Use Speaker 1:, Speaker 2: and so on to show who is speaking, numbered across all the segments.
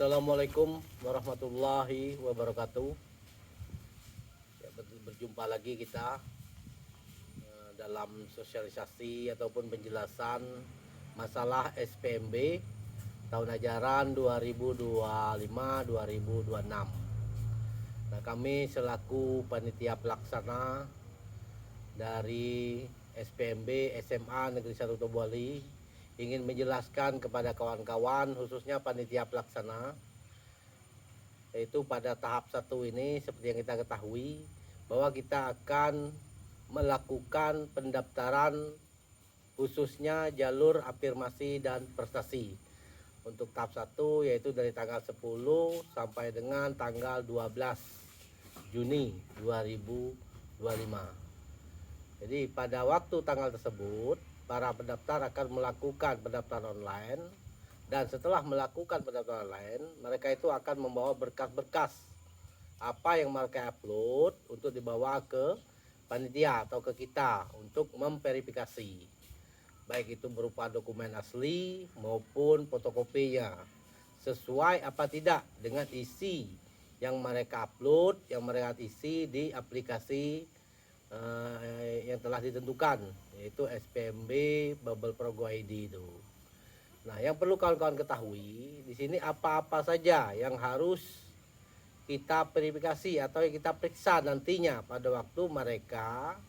Speaker 1: Assalamualaikum warahmatullahi wabarakatuh. Ya, berjumpa lagi kita dalam sosialisasi ataupun penjelasan masalah SPMB tahun ajaran 2025-2026. Nah, kami selaku panitia pelaksana dari SPMB SMA Negeri 1 Tobuali ingin menjelaskan kepada kawan-kawan, khususnya panitia pelaksana, yaitu pada tahap 1 ini seperti yang kita ketahui bahwa kita akan melakukan pendaftaran khususnya jalur afirmasi dan prestasi untuk tahap 1, yaitu dari tanggal 10 sampai dengan tanggal 12 Juni 2025. Jadi pada waktu tanggal tersebut para pendaftar akan melakukan pendaftaran online, dan setelah melakukan pendaftaran online mereka itu akan membawa berkas-berkas apa yang mereka upload untuk dibawa ke panitia atau ke kita untuk memverifikasi, baik itu berupa dokumen asli maupun fotokopinya, sesuai apa tidak dengan isi yang mereka upload, yang mereka isi di aplikasi yang telah ditentukan, yaitu SPMB Bubble Progo ID itu. Nah, yang perlu kawan-kawan ketahui di sini apa-apa saja yang harus kita verifikasi atau yang kita periksa nantinya pada waktu mereka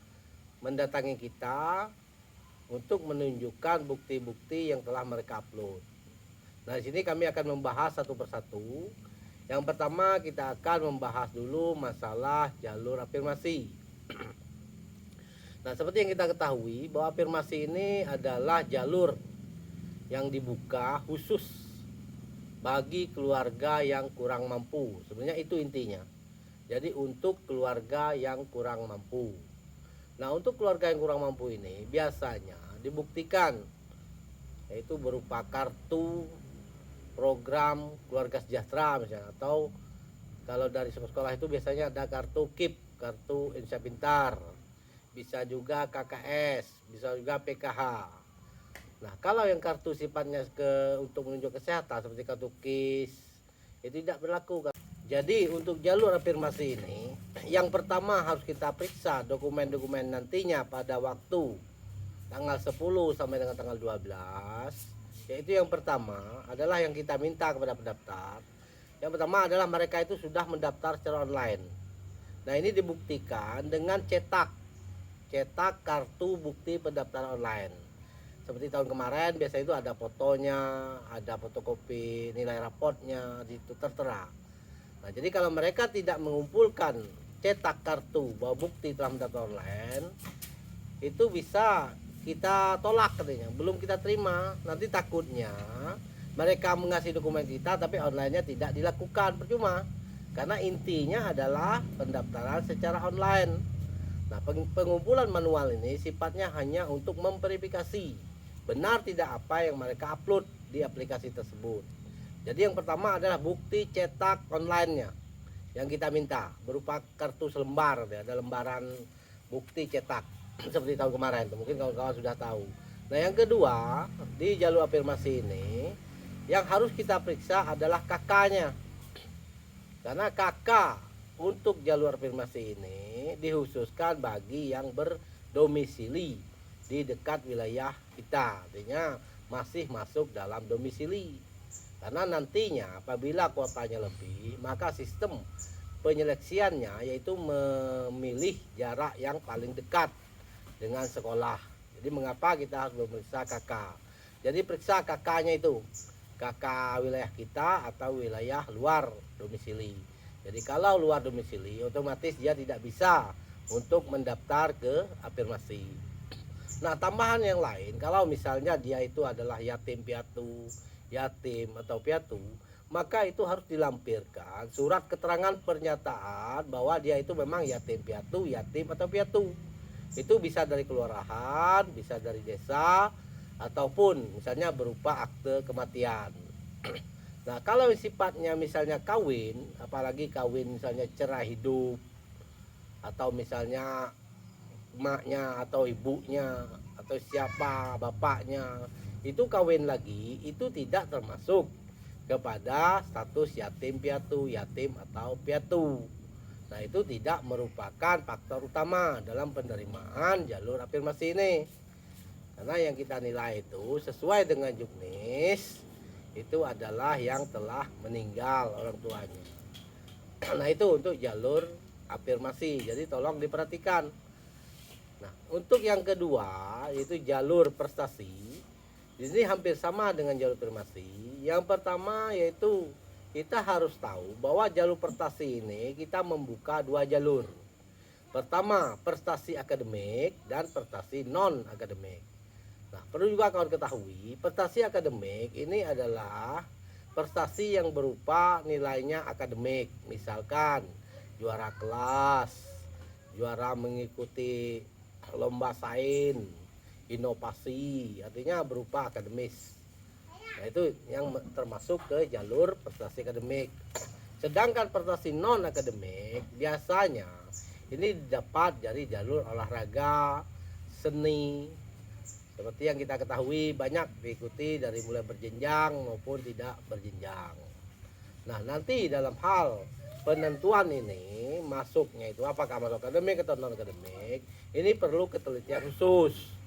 Speaker 1: mendatangi kita untuk menunjukkan bukti-bukti yang telah mereka upload. Nah, di sini kami akan membahas satu persatu. Yang pertama kita akan membahas dulu masalah jalur afirmasi. Nah, seperti yang kita ketahui bahwa afirmasi ini adalah jalur yang dibuka khusus bagi keluarga yang kurang mampu. Sebenarnya itu intinya. Jadi untuk keluarga yang kurang mampu. Nah, untuk keluarga yang kurang mampu ini biasanya dibuktikan, yaitu berupa kartu program keluarga sejahtera misalnya, atau kalau dari sekolah itu biasanya ada kartu KIP, kartu Indonesia Pintar, bisa juga KKS, bisa juga PKH. Nah, kalau yang kartu sifatnya untuk menunjuk kesehatan seperti kartu KIS itu tidak berlaku. Jadi untuk jalur afirmasi ini, yang pertama harus kita periksa dokumen-dokumen nantinya pada waktu tanggal 10 sampai dengan tanggal 12. Yaitu yang pertama adalah yang kita minta kepada pendaftar. Yang pertama adalah mereka itu sudah mendaftar secara online. Nah, ini dibuktikan dengan cetak kartu bukti pendaftaran online. Seperti tahun kemarin biasanya itu ada fotonya, ada fotokopi nilai rapotnya, itu tertera. Nah, jadi kalau mereka tidak mengumpulkan cetak kartu bahwa bukti telah mendaftar online, itu bisa kita tolak katanya, belum kita terima. Nanti takutnya mereka mengasih dokumen kita tapi online-nya tidak dilakukan, percuma. Karena intinya adalah pendaftaran secara online. Nah, pengumpulan manual ini sifatnya hanya untuk memverifikasi benar tidak apa yang mereka upload di aplikasi tersebut. Jadi yang pertama adalah bukti cetak online-nya yang kita minta berupa kartu selembar, ya, ada lembaran bukti cetak seperti tahun kemarin, mungkin kawan-kawan sudah tahu. Nah, yang kedua di jalur afirmasi ini yang harus kita periksa adalah KK-nya, karena KK untuk jalur afirmasi ini dikhususkan bagi yang berdomisili di dekat wilayah kita, artinya masih masuk dalam domisili. Karena nantinya apabila kuotanya lebih, maka sistem penyeleksiannya yaitu memilih jarak yang paling dekat dengan sekolah. Jadi mengapa kita harus memeriksa KK? Jadi periksa KK-nya itu, KK wilayah kita atau wilayah luar domisili. Jadi kalau luar domisili otomatis dia tidak bisa untuk mendaftar ke afirmasi. Nah, tambahan yang lain, kalau misalnya dia itu adalah yatim piatu, atau piatu, maka itu harus dilampirkan surat keterangan pernyataan bahwa dia itu memang yatim piatu, atau piatu. Itu bisa dari kelurahan, bisa dari desa, ataupun misalnya berupa akte kematian. Nah, kalau sifatnya misalnya kawin, apalagi kawin misalnya cerai hidup, atau misalnya emaknya atau ibunya atau siapa bapaknya itu kawin lagi, itu tidak termasuk kepada status yatim piatu, yatim atau piatu. Nah, itu tidak merupakan faktor utama dalam penerimaan jalur afirmasi ini. Karena yang kita nilai itu sesuai dengan juknis itu adalah yang telah meninggal orang tuanya. Nah, itu untuk jalur afirmasi. Jadi tolong diperhatikan. Nah, untuk yang kedua yaitu jalur prestasi. Ini hampir sama dengan jalur afirmasi. Yang pertama yaitu kita harus tahu bahwa jalur prestasi ini kita membuka dua jalur. Pertama, prestasi akademik dan prestasi non akademik. Nah, perlu juga kawan ketahui, prestasi akademik ini adalah prestasi yang berupa nilainya akademik. Misalkan juara kelas, juara mengikuti lomba sains, inovasi, artinya berupa akademis. Nah, itu yang termasuk ke jalur prestasi akademik. Sedangkan prestasi non akademik biasanya ini didapat dari jalur olahraga, seni, seperti yang kita ketahui banyak diikuti dari mulai berjenjang maupun tidak berjenjang. Nah, nanti dalam hal penentuan ini masuknya itu apakah masuk akademik atau non akademik, ini perlu ketelitian khusus.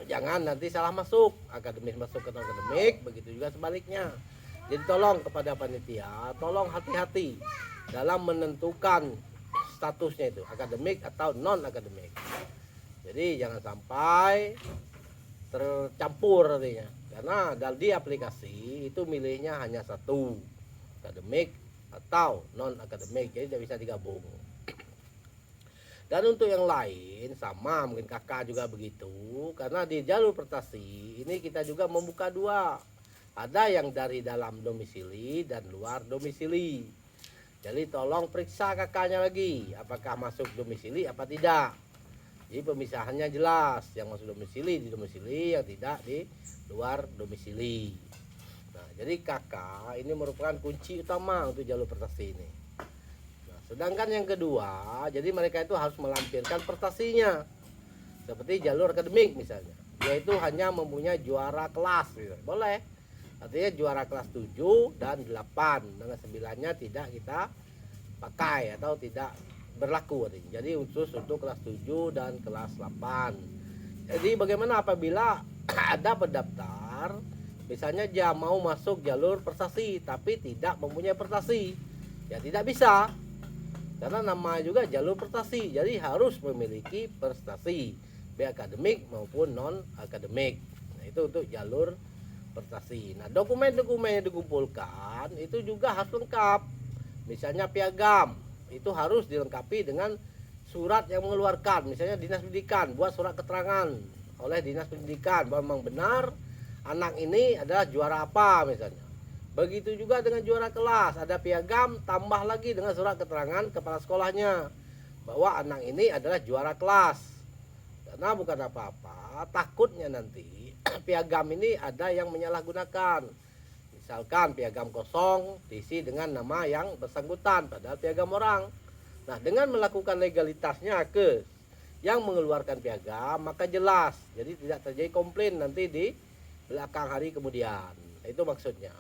Speaker 1: Jangan nanti salah masuk, akademis masuk ke non akademik, begitu juga sebaliknya. Jadi tolong kepada panitia, tolong hati-hati dalam menentukan statusnya itu akademik atau non akademik. Jadi jangan sampai tercampur artinya, karena di aplikasi itu milihnya hanya satu, akademik atau non akademik, jadi tidak bisa digabung. Dan untuk yang lain sama, mungkin kakak juga begitu, karena di jalur prestasi ini kita juga membuka dua, ada yang dari dalam domisili dan luar domisili. Jadi tolong periksa kakaknya lagi apakah masuk domisili apa tidak. Jadi pemisahannya jelas, yang masuk domisili di domisili, yang tidak di luar domisili. Nah, jadi kakak ini merupakan kunci utama untuk jalur prestasi ini. Nah, sedangkan yang kedua, jadi mereka itu harus melampirkan prestasinya. Seperti jalur akademik misalnya, yaitu hanya mempunyai juara kelas, gitu. Boleh. Artinya juara kelas 7 dan 8, dengan 9-nya tidak kita pakai atau tidak berlaku. Jadi khusus untuk kelas 7 dan kelas 8. Jadi bagaimana apabila ada pendaftar misalnya dia mau masuk jalur prestasi tapi tidak mempunyai prestasi, ya tidak bisa, karena nama juga jalur prestasi, jadi harus memiliki prestasi baik akademik maupun non akademik. Nah, itu untuk jalur prestasi. Nah, dokumen-dokumen yang dikumpulkan itu juga harus lengkap. Misalnya piagam itu harus dilengkapi dengan surat yang mengeluarkan, misalnya dinas pendidikan buat surat keterangan oleh dinas pendidikan bahwa memang benar anak ini adalah juara apa misalnya. Begitu juga dengan juara kelas, ada piagam tambah lagi dengan surat keterangan kepala sekolahnya bahwa anak ini adalah juara kelas. Karena bukan apa-apa, takutnya nanti piagam ini ada yang menyalahgunakan. Misalkan piagam kosong diisi dengan nama yang bersangkutan padahal piagam orang. Nah, dengan melakukan legalitasnya ke yang mengeluarkan piagam maka jelas, jadi tidak terjadi komplain nanti di belakang hari kemudian. Itu maksudnya.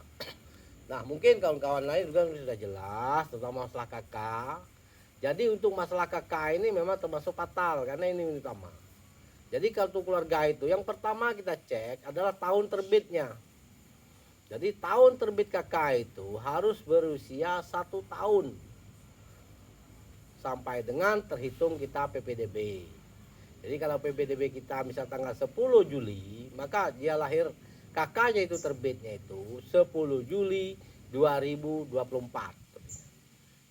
Speaker 1: Nah, mungkin kawan-kawan lain juga sudah jelas terutama masalah KK. Jadi untuk masalah KK ini memang termasuk fatal karena ini utama. Jadi kartu keluarga itu yang pertama kita cek adalah tahun terbitnya. Jadi tahun terbit KK itu harus berusia 1 tahun sampai dengan terhitung kita PPDB. Jadi kalau PPDB kita misal tanggal 10 Juli, maka dia lahir KK-nya itu terbitnya itu 10 Juli 2024.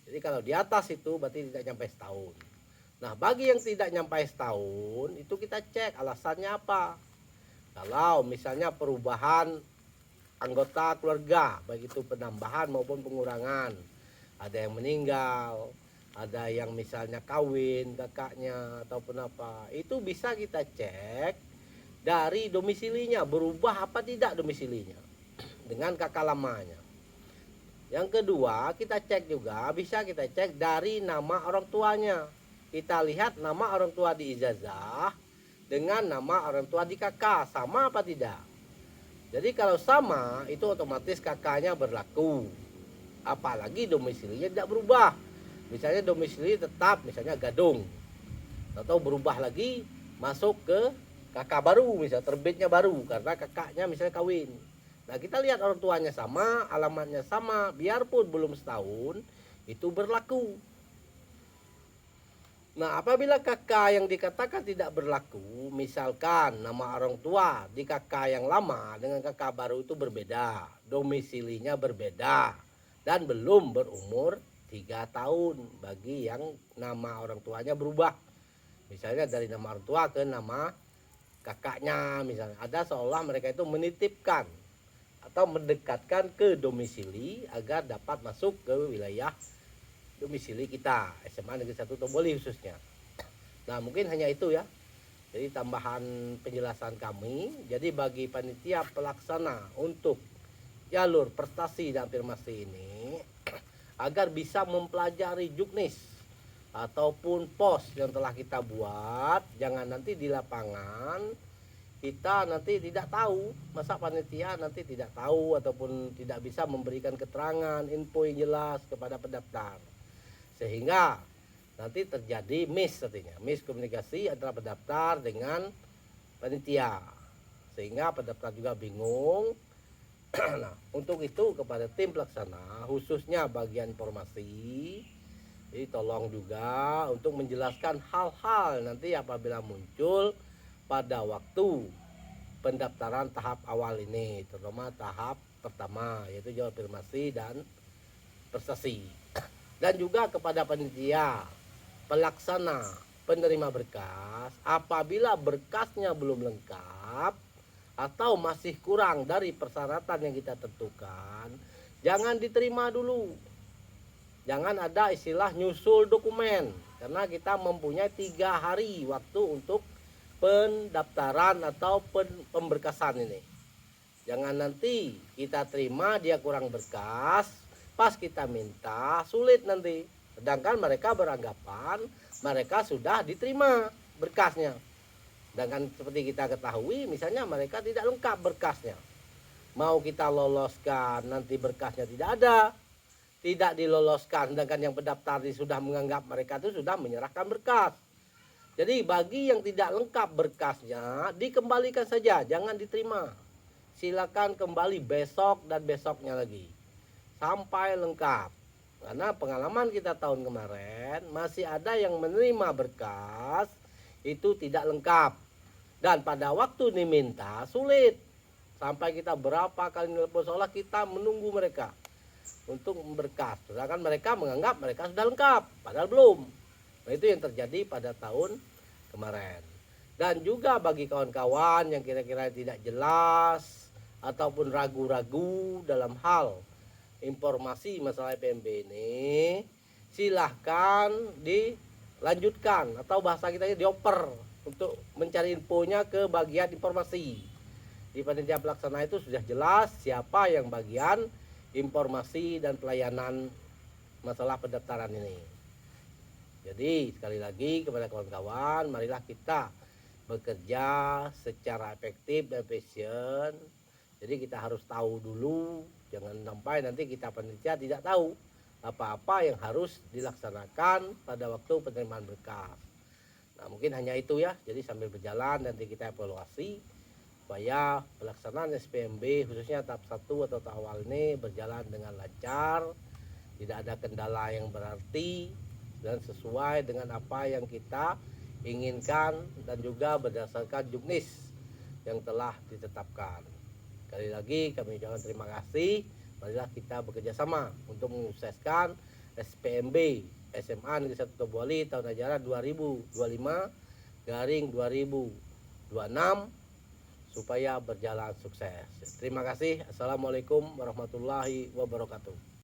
Speaker 1: Jadi kalau di atas itu berarti tidak sampai setahun. Nah, bagi yang tidak nyampe setahun itu kita cek alasannya apa. Kalau misalnya perubahan anggota keluarga, baik itu penambahan maupun pengurangan, ada yang meninggal, ada yang misalnya kawin kakaknya ataupun apa, itu bisa kita cek dari domisilinya, berubah apa tidak domisilinya dengan kakak lamanya. Yang kedua kita cek juga, bisa kita cek dari nama orang tuanya. Kita lihat nama orang tua di ijazah dengan nama orang tua di KK sama apa tidak. Jadi kalau sama itu otomatis KK-nya berlaku. Apalagi domisilinya tidak berubah. Misalnya domisili tetap misalnya Gadung. Atau berubah lagi masuk ke KK baru, misalnya terbitnya baru karena kakaknya misalnya kawin. Nah, kita lihat orang tuanya sama, alamatnya sama, biarpun belum setahun itu berlaku. Nah, apabila KK yang dikatakan tidak berlaku, misalkan nama orang tua di KK yang lama dengan KK baru itu berbeda, domisilinya berbeda, dan belum berumur 3 tahun bagi yang nama orang tuanya berubah. Misalnya dari nama orang tua ke nama kakaknya, misalnya ada seolah mereka itu menitipkan atau mendekatkan ke domisili agar dapat masuk ke wilayah domisili kita, SMA Negeri 1 Toboli khususnya. Nah, mungkin hanya itu ya. Jadi tambahan penjelasan kami. Jadi bagi panitia pelaksana untuk jalur prestasi dan afirmasi ini agar bisa mempelajari juknis ataupun pos yang telah kita buat, jangan nanti di lapangan kita nanti tidak tahu, masa panitia nanti tidak tahu ataupun tidak bisa memberikan keterangan, info yang jelas kepada pendaftar. Sehingga nanti terjadi miskomunikasi antara pendaftar dengan panitia, sehingga pendaftar juga bingung. Nah, untuk itu kepada tim pelaksana khususnya bagian informasi, jadi tolong juga untuk menjelaskan hal-hal nanti apabila muncul pada waktu pendaftaran tahap awal ini, terutama tahap pertama yaitu jalur afirmasi dan prestasi. Dan juga kepada panitia pelaksana penerima berkas, apabila berkasnya belum lengkap atau masih kurang dari persyaratan yang kita tentukan, jangan diterima dulu. Jangan ada istilah nyusul dokumen, karena kita mempunyai 3 hari waktu untuk pendaftaran atau pemberkasan ini. Jangan nanti kita terima dia kurang berkas, pas kita minta sulit nanti, sedangkan mereka beranggapan mereka sudah diterima berkasnya. Sedangkan seperti kita ketahui misalnya mereka tidak lengkap berkasnya, mau kita loloskan nanti berkasnya tidak ada, tidak diloloskan, sedangkan yang pendaftar sudah menganggap mereka itu sudah menyerahkan berkas. Jadi bagi yang tidak lengkap berkasnya dikembalikan saja, jangan diterima. Silakan kembali besok dan besoknya lagi sampai lengkap. Karena pengalaman kita tahun kemarin masih ada yang menerima berkas itu tidak lengkap, dan pada waktu diminta sulit. Sampai kita berapa kali nelpon seolah kita menunggu mereka untuk berkas, sedangkan mereka menganggap mereka sudah lengkap padahal belum. Nah, itu yang terjadi pada tahun kemarin. Dan juga bagi kawan-kawan yang kira-kira tidak jelas ataupun ragu-ragu dalam hal informasi masalah PMB ini, silahkan dilanjutkan atau bahasa kita dioper untuk mencari infonya ke bagian informasi. Di panitia pelaksana itu sudah jelas siapa yang bagian informasi dan pelayanan masalah pendaftaran ini. Jadi sekali lagi kepada kawan-kawan, marilah kita bekerja secara efektif dan efisien. Jadi kita harus tahu dulu, jangan sampai nanti kita panitia tidak tahu apa-apa yang harus dilaksanakan pada waktu penerimaan berkas. Nah, mungkin hanya itu ya. Jadi sambil berjalan nanti kita evaluasi supaya pelaksanaan SPMB khususnya tahap 1 atau tahap awal ini berjalan dengan lancar, tidak ada kendala yang berarti dan sesuai dengan apa yang kita inginkan dan juga berdasarkan juknis yang telah ditetapkan. Sekali lagi kami ucapkan terima kasih. Marilah kita bekerja sama untuk mensukseskan SPMB SMA Negeri 1 Toboli tahun ajaran 2025/2026 supaya berjalan sukses. Terima kasih. Assalamualaikum warahmatullahi wabarakatuh.